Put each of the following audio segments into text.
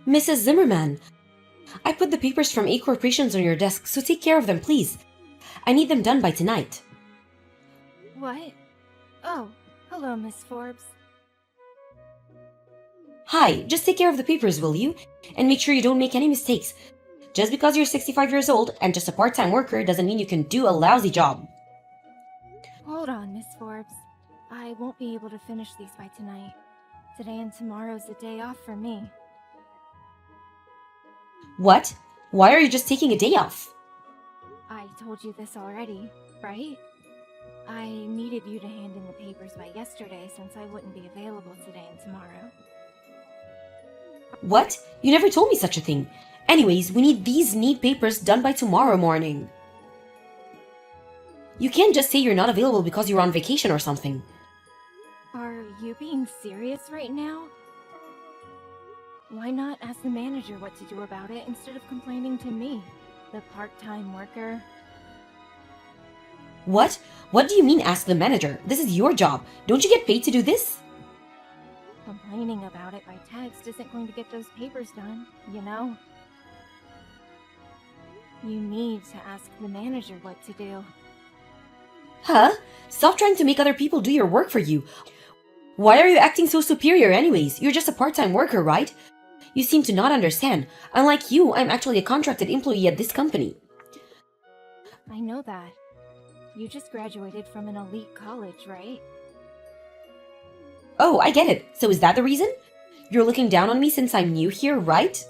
Mrs. Zimmerman, I put the papers from A corporations on your desk, so take care of them, please. I need them done by tonight. What? Oh, hello, Miss Forbes. Hi, just take care of the papers, will you? And make sure you don't make any mistakes. Just because you're 65 years old and just a part-time worker doesn't mean you can do a lousy job. Hold on, Miss Forbes. I won't be able to finish these by tonight. Today and tomorrow's a day off for me. What? Why are you just taking a day off? I told you this already, right? I needed you to hand in the papers by yesterday since I wouldn't be available today and tomorrow. What? You never told me such a thing. Anyways, we need these neat papers done by tomorrow morning. You can't just say you're not available because you're on vacation or something. Are you being serious right now? Why not ask the manager what to do about it instead of complaining to me, the part-time worker? What? What do you mean ask the manager? This is your job. Don't you get paid to do this? Complaining about it by text isn't going to get those papers done, you know? You need to ask the manager what to do. Huh? Stop trying to make other people do your work for you. Why are you acting so superior anyways? You're just a part-time worker, right? You seem to not understand. Unlike you, I'm actually a contracted employee at this company. I know that. You just graduated from an elite college, right? Oh, I get it. So is that the reason? You're looking down on me since I'm new here, right?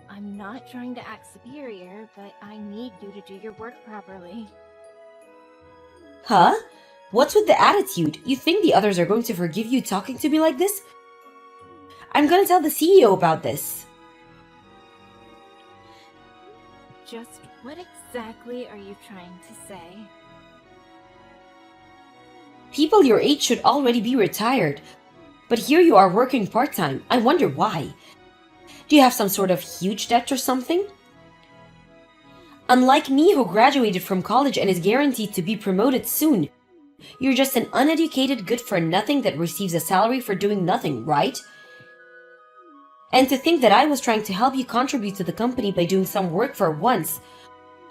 I'm not trying to act superior, but I need you to do your work properly. Huh? What's with the attitude? You think the others are going to forgive you talking to me like this? I'm gonna tell the CEO about this. Just what exactly are you trying to say? People your age should already be retired. But here you are working part-time. I wonder why. Do you have some sort of huge debt or something? Unlike me who graduated from college and is guaranteed to be promoted soon, you're just an uneducated good-for-nothing that receives a salary for doing nothing, right? And to think that I was trying to help you contribute to the company by doing some work for once.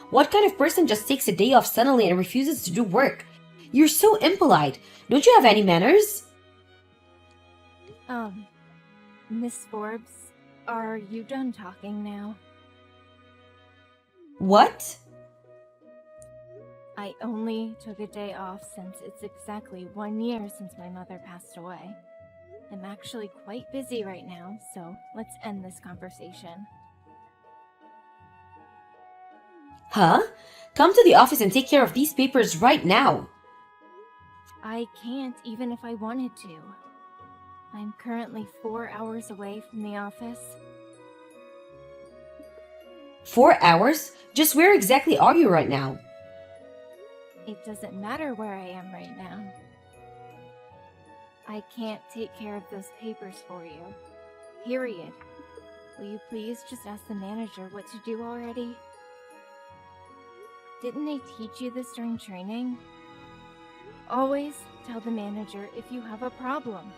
What kind of person just takes a day off suddenly and refuses to do work? You're so impolite. Don't you have any manners? Miss Forbes, are you done talking now? What? I only took a day off since it's exactly 1 year since my mother passed away. I'm actually quite busy right now, so let's end this conversation. Huh? Come to the office and take care of these papers right now. I can't even if I wanted to. I'm currently 4 hours away from the office. 4 hours? Just where exactly are you right now? It doesn't matter where I am right now. I can't take care of those papers for you. Period. Will you please just ask the manager what to do already? Didn't they teach you this during training? Always tell the manager if you have a problem.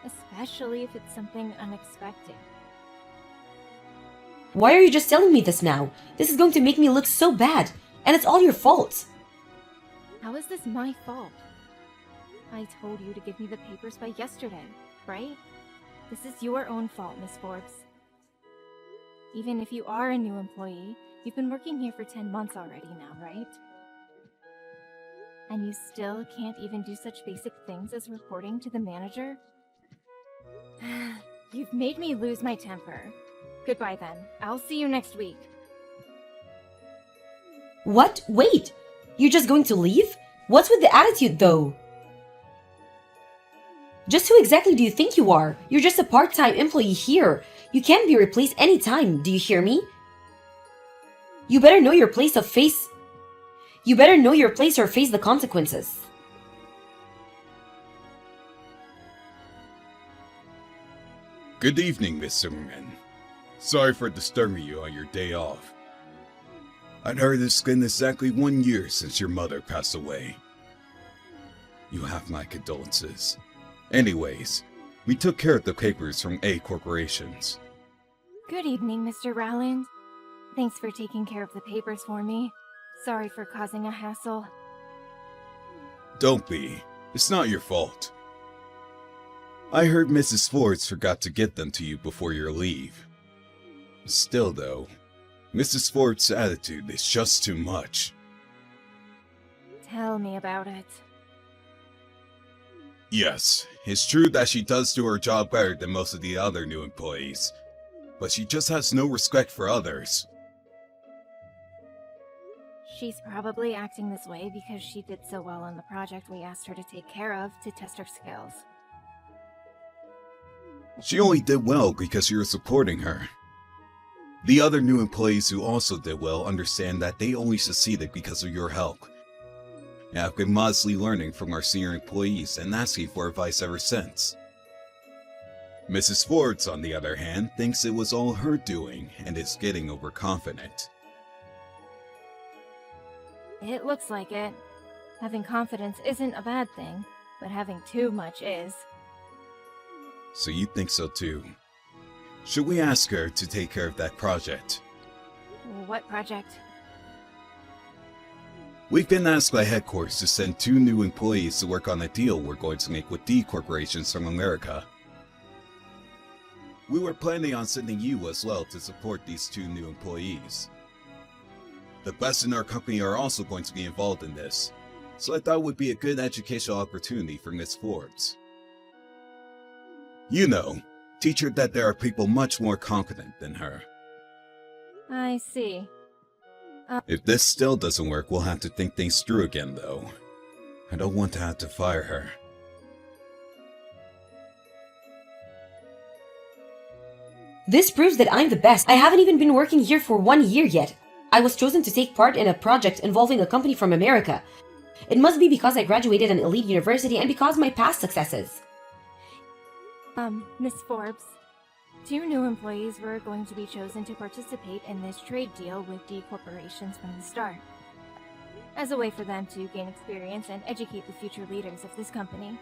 Especially if it's something unexpected. Why are you just telling me this now? This is going to make me look so bad, and it's all your fault. How is this my fault? I told you to give me the papers by yesterday, right? This is your own fault, Miss Forbes. Even if you are a new employee, you've been working here for 10 months already now, right? And you still can't even do such basic things as reporting to the manager? You've made me lose my temper. Goodbye then. I'll see you next week. What? Wait! You're just going to leave? What's with the attitude, though? Just who exactly do you think you are? You're just a part-time employee here. You can't be replaced anytime, do you hear me? You better know your place or face the consequences. Good evening, Miss Zimmerman. Sorry for disturbing you on your day off. I'd heard it's been exactly 1 year since your mother passed away. You have my condolences. Anyways, We took care of the papers from A Corporations. Good evening, Mr. Rowland. Thanks for taking care of the papers for me. Sorry for causing a hassle. Don't be. It's not your fault. I heard Mrs. Forbes forgot to get them to you before your leave. Still though, Mrs. Forbes' attitude is just too much. Tell me about it. Yes, it's true that she does do her job better than most of the other new employees, but she just has no respect for others. She's probably acting this way because she did so well on the project we asked her to take care of to test her skills. She only did well because you're supporting her. The other new employees who also did well understand that they only succeeded because of your help. And I've been modestly learning from our senior employees and asking for advice ever since. Mrs. Forbes, on the other hand, thinks it was all her doing and is getting overconfident. It looks like it. Having confidence isn't a bad thing, but having too much is. So you think so too? Should we ask her to take care of that project? What project? We've been asked by headquarters to send 2 new employees to work on a deal we're going to make with D Corporations from America. We were planning on sending you as well to support these 2 new employees. The best in our company are also going to be involved in this, so I thought it would be a good educational opportunity for Miss Forbes. You know, teach her that there are people much more competent than her. I see. If this still doesn't work, we'll have to think things through again, though. I don't want to have to fire her. This proves that I'm the best. I haven't even been working here for 1 year yet. I was chosen to take part in a project involving a company from America. It must be because I graduated an elite university and because of my past successes. Miss Forbes, 2 new employees were going to be chosen to participate in this trade deal with D Corporations from the start, as a way for them to gain experience and educate the future leaders of this company.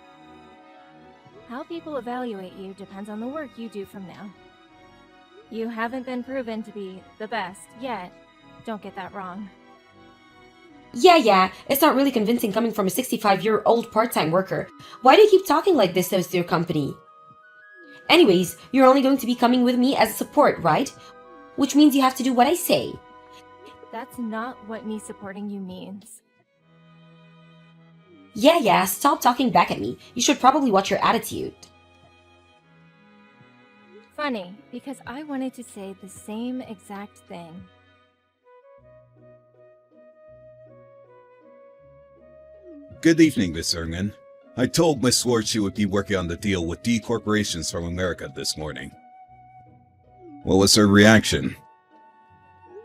How people evaluate you depends on the work you do from now. You haven't been proven to be the best yet. Don't get that wrong. Yeah, it's not really convincing coming from a 65-year-old part-time worker. Why do you keep talking like this to your company? Anyways, you're only going to be coming with me as support, right? Which means you have to do what I say. That's not what me supporting you means. Yeah, stop talking back at me. You should probably watch your attitude. Funny, because I wanted to say the same exact thing. Good evening, Miss Erngin. I told Miss Forbes she would be working on the deal with D Corporations from America this morning. What was her reaction?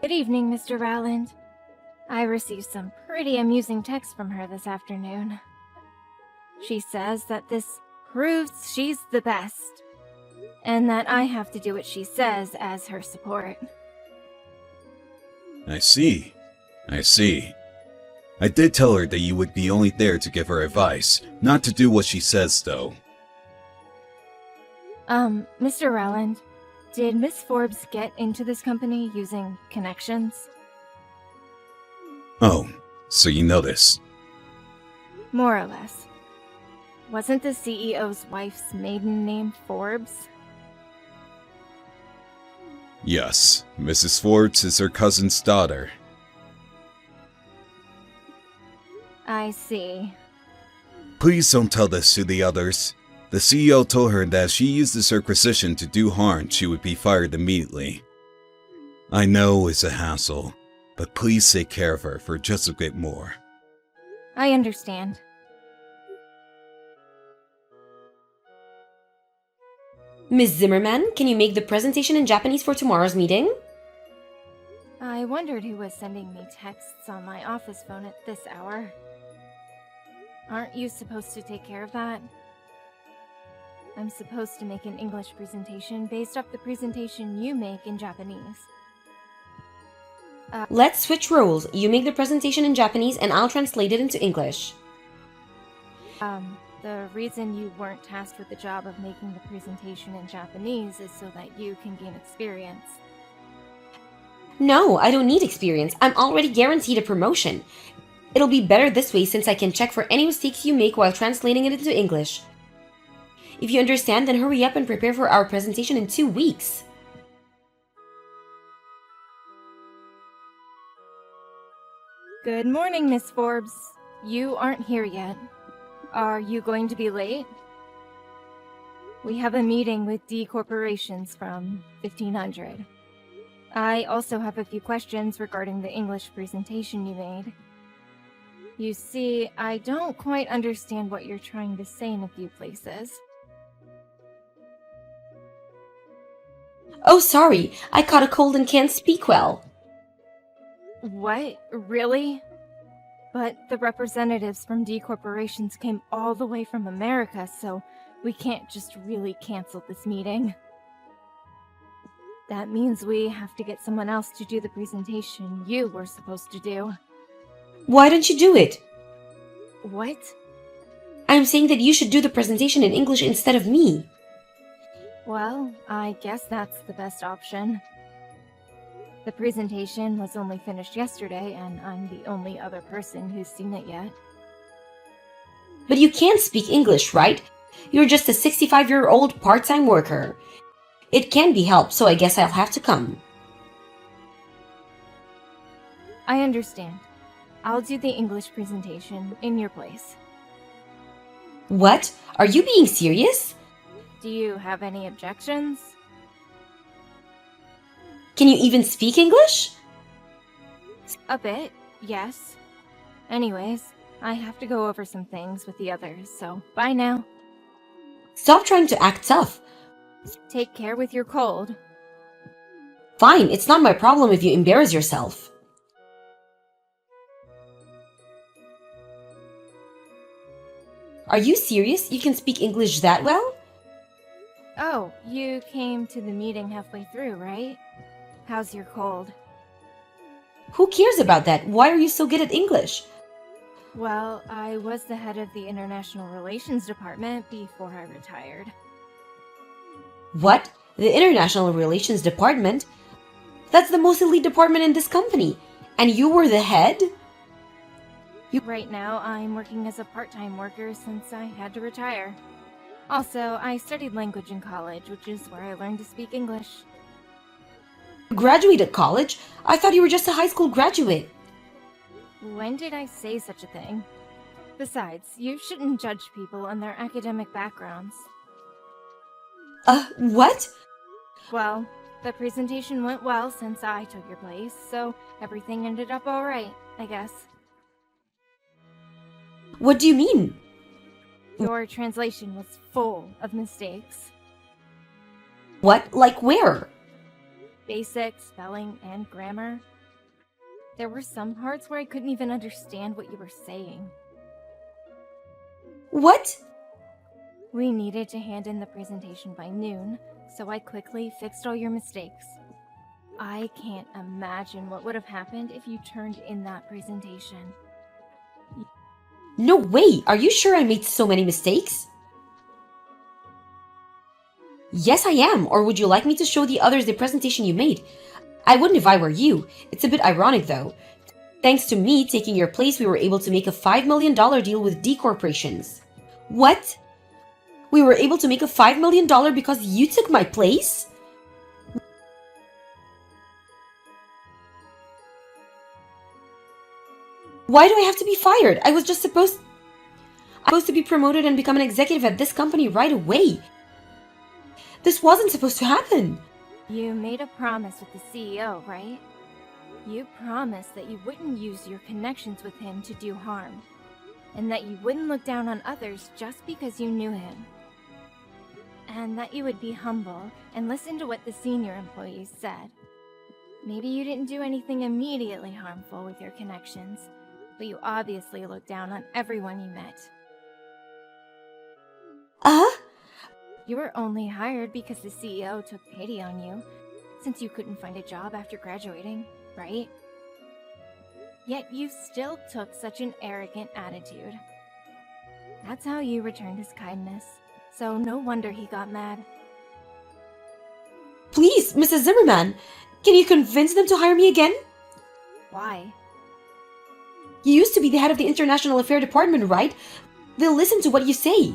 Good evening, Mr. Rowland. I received some pretty amusing texts from her this afternoon. She says that this proves she's the best, and that I have to do what she says as her support. I see. I did tell her that you would be only there to give her advice, not to do what she says, though. Mr. Rowland, did Miss Forbes get into this company using connections? Oh, so you know this. More or less. Wasn't the CEO's wife's maiden name Forbes? Yes, Mrs. Forbes is her cousin's daughter. I see. Please don't tell this to the others. The CEO told her that if she uses her position to do harm, she would be fired immediately. I know it's a hassle, but please take care of her for just a bit more. I understand. Ms. Zimmerman, can you make the presentation in Japanese for tomorrow's meeting? I wondered who was sending me texts on my office phone at this hour. Aren't you supposed to take care of that? I'm supposed to make an English presentation based off the presentation you make in Japanese. Let's switch roles. You make the presentation in Japanese and I'll translate it into English. The The reason you weren't tasked with the job of making the presentation in Japanese is so that you can gain experience. No, I don't need experience. I'm already guaranteed a promotion. It'll be better this way since I can check for any mistakes you make while translating it into English. If you understand, then hurry up and prepare for our presentation in 2 weeks. Good morning, Miss Forbes. You aren't here yet. Are you going to be late? We have a meeting with D Corporations from 1500. I also have a few questions regarding the English presentation you made. You see, I don't quite understand what you're trying to say in a few places. Oh, sorry. I caught a cold and can't speak well. What? Really? But the representatives from D Corporations came all the way from America, so we can't just really cancel this meeting. That means we have to get someone else to do the presentation you were supposed to do. Why don't you do it? What? I'm saying that you should do the presentation in English instead of me. Well, I guess that's the best option. The presentation was only finished yesterday, and I'm the only other person who's seen it yet. But you can't speak English, right? You're just a 65-year-old part-time worker. It can be helped, so I guess I'll have to come. I understand. I'll do the English presentation in your place. What? Are you being serious? Do you have any objections? Can you even speak English? A bit, yes. Anyways, I have to go over some things with the others, so bye now. Stop trying to act tough. Take care with your cold. Fine, it's not my problem if you embarrass yourself. Are you serious? You can speak English that well? Oh, you came to the meeting halfway through, right? How's your cold? Who cares about that? Why are you so good at English? Well, I was the head of the International Relations Department before I retired. What? The International Relations Department? That's the most elite department in this company. And you were the head? Right now, I'm working as a part-time worker since I had to retire. Also, I studied language in college, which is where I learned to speak English. You graduated college? I thought you were just a high school graduate. When did I say such a thing? Besides, you shouldn't judge people on their academic backgrounds. What? Well, the presentation went well since I took your place, so everything ended up alright, I guess. What do you mean? Your translation was full of mistakes. What? Like where? Basic spelling and grammar. There were some parts where I couldn't even understand what you were saying. What? We needed to hand in the presentation by noon, so I quickly fixed all your mistakes. I can't imagine what would have happened if you turned in that presentation. No way! Are you sure I made so many mistakes? Yes, I am. Or would you like me to show the others the presentation you made? I wouldn't if I were you. It's a bit ironic, though. Thanks to me taking your place, we were able to make a $5 million deal with D Corporations. What? We were able to make a $5 million because you took my place? Why do I have to be fired? I was just supposed to be promoted and become an executive at this company right away. This wasn't supposed to happen. You made a promise with the CEO, right? You promised that you wouldn't use your connections with him to do harm, and that you wouldn't look down on others just because you knew him. And that you would be humble and listen to what the senior employees said. Maybe you didn't do anything immediately harmful with your connections, but you obviously looked down on everyone you met. You were only hired because the CEO took pity on you, since you couldn't find a job after graduating, right? Yet you still took such an arrogant attitude. That's how you returned his kindness. So no wonder he got mad. Please, Mrs. Zimmerman, can you convince them to hire me again? Why? You used to be the head of the International Affair Department, right? They'll listen to what you say.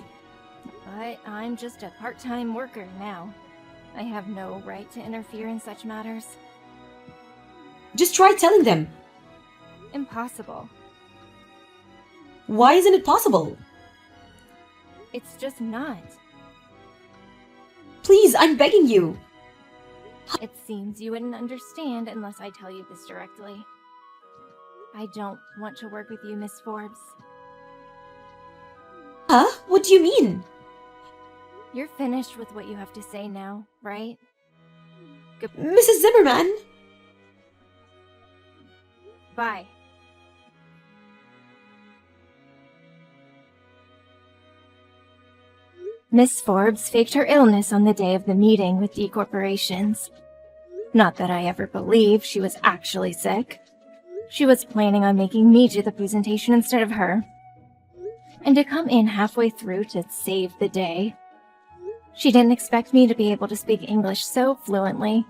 But I'm just a part-time worker now. I have no right to interfere in such matters. Just try telling them. Impossible. Why isn't it possible? It's just not. Please, I'm begging you. It seems you wouldn't understand unless I tell you this directly. I don't want to work with you, Miss Forbes. Huh? What do you mean? You're finished with what you have to say now, right? Mrs. Zimmerman? Bye. Miss Forbes faked her illness on the day of the meeting with D Corporations. Not that I ever believed she was actually sick. She was planning on making me do the presentation instead of her. And to come in halfway through to save the day. She didn't expect me to be able to speak English so fluently.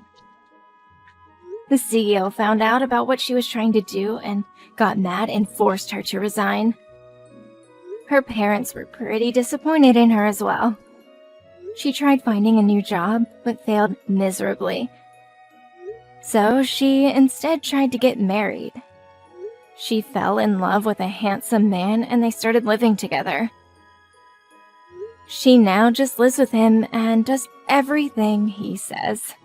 The CEO found out about what she was trying to do and got mad and forced her to resign. Her parents were pretty disappointed in her as well. She tried finding a new job, but failed miserably. So she instead tried to get married. She fell in love with a handsome man and they started living together. She now just lives with him and does everything he says.